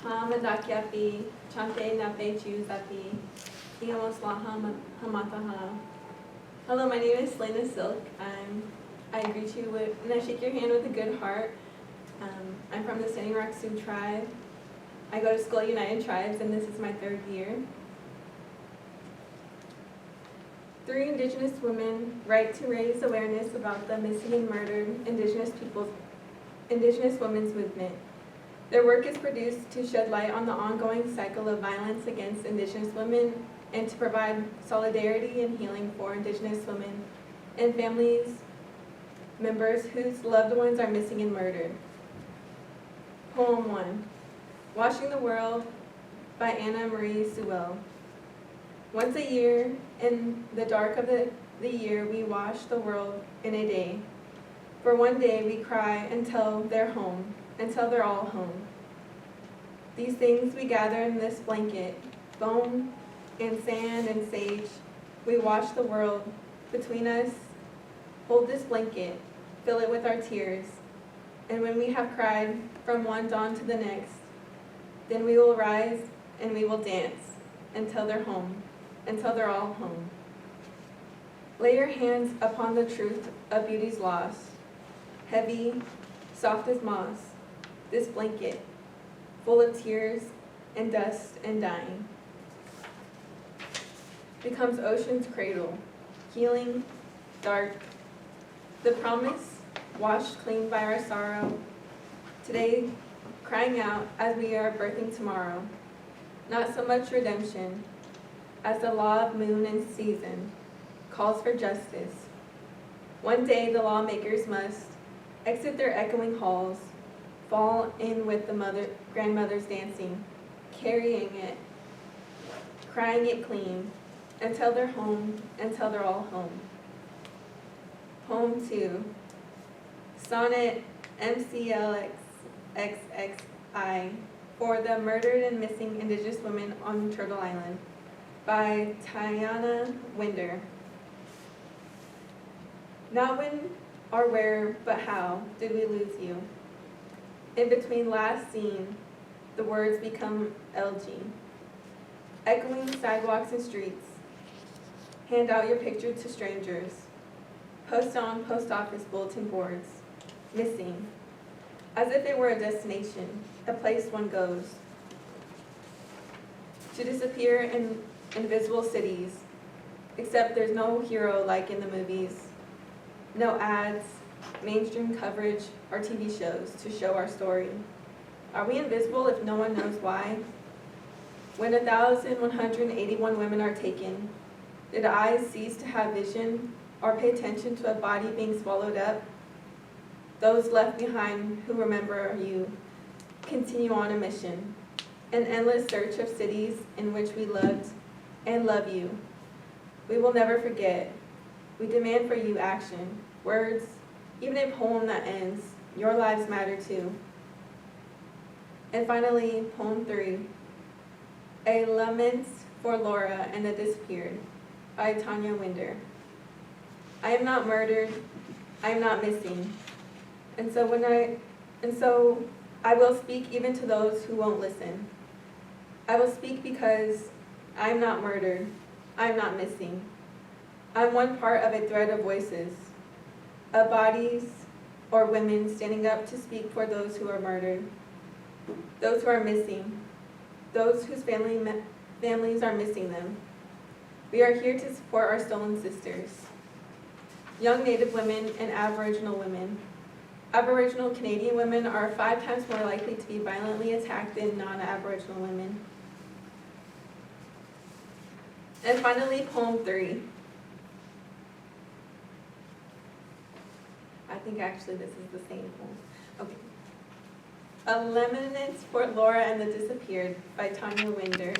Hamadakiapi, Chante Nape Chuzapi, Iamoslaha Hamataha. Hello, my name is Selena Silk. I greet you with, and I shake your hand with a good heart. I'm from the Standing Rock Sioux tribe. I go to school at United Tribes, and this is my 3rd year. 3 Indigenous women write to raise awareness about the missing and murdered Indigenous women's movement. Their work is produced to shed light on the ongoing cycle of violence against Indigenous women and to provide solidarity and healing for Indigenous women and families members whose loved ones are missing and murdered. Poem 1, Washing the World by Anna Marie Sewell. Once a year, in the dark of the year, we wash the world in a day. For one day we cry until they're home, until they're all home. These things we gather in this blanket, bone and sand and sage. We wash the world between us, hold this blanket, fill it with our tears. And when we have cried from one dawn to the next, then we will rise and we will dance until they're home, until they're all home. Lay your hands upon the truth of beauty's loss, heavy, soft as moss, this blanket, full of tears and dust and dying, becomes ocean's cradle, healing, dark, the promise washed clean by our sorrow, today crying out as we are birthing tomorrow, not so much redemption as the law of moon and season calls for justice. One day the lawmakers must exit their echoing halls, fall in with the grandmothers dancing, carrying it, crying it clean, until they're home, until they're all home. Poem 2, Sonnet MCLXXI for the Murdered and Missing Indigenous Women on Turtle Island by Tiana Winder. Not when or where, but how did we lose you? In between last seen, the words become LG. Echoing sidewalks and streets. Hand out your picture to strangers. Post on post office bulletin boards. Missing. As if it were a destination, a place one goes. To disappear in invisible cities, except there's no hero like in the movies. No ads, mainstream coverage, or TV shows to show our story. Are we invisible if no one knows why? When 1,181 women are taken, did eyes cease to have vision or pay attention to a body being swallowed up? Those left behind who remember you continue on a mission, an endless search of cities in which we loved and love you. We will never forget. We demand for you action, words, even a poem that ends, your lives matter too. And finally, poem 3, A Lament for Laura and the Disappeared by Tanya Winder. I am not murdered, I am not missing. And so I will speak even to those who won't listen. I will speak because I am not murdered, I am not missing. I'm one part of a thread of voices, of bodies or women standing up to speak for those who are murdered, those who are missing, those whose families are missing them. We are here to support our stolen sisters, young Native women and Aboriginal women. Aboriginal Canadian women are 5 times more likely to be violently attacked than non-Aboriginal women. And finally, poem 3. I think actually this is the same poem. Okay. A Lament for Laura and the Disappeared by Tanya Winder.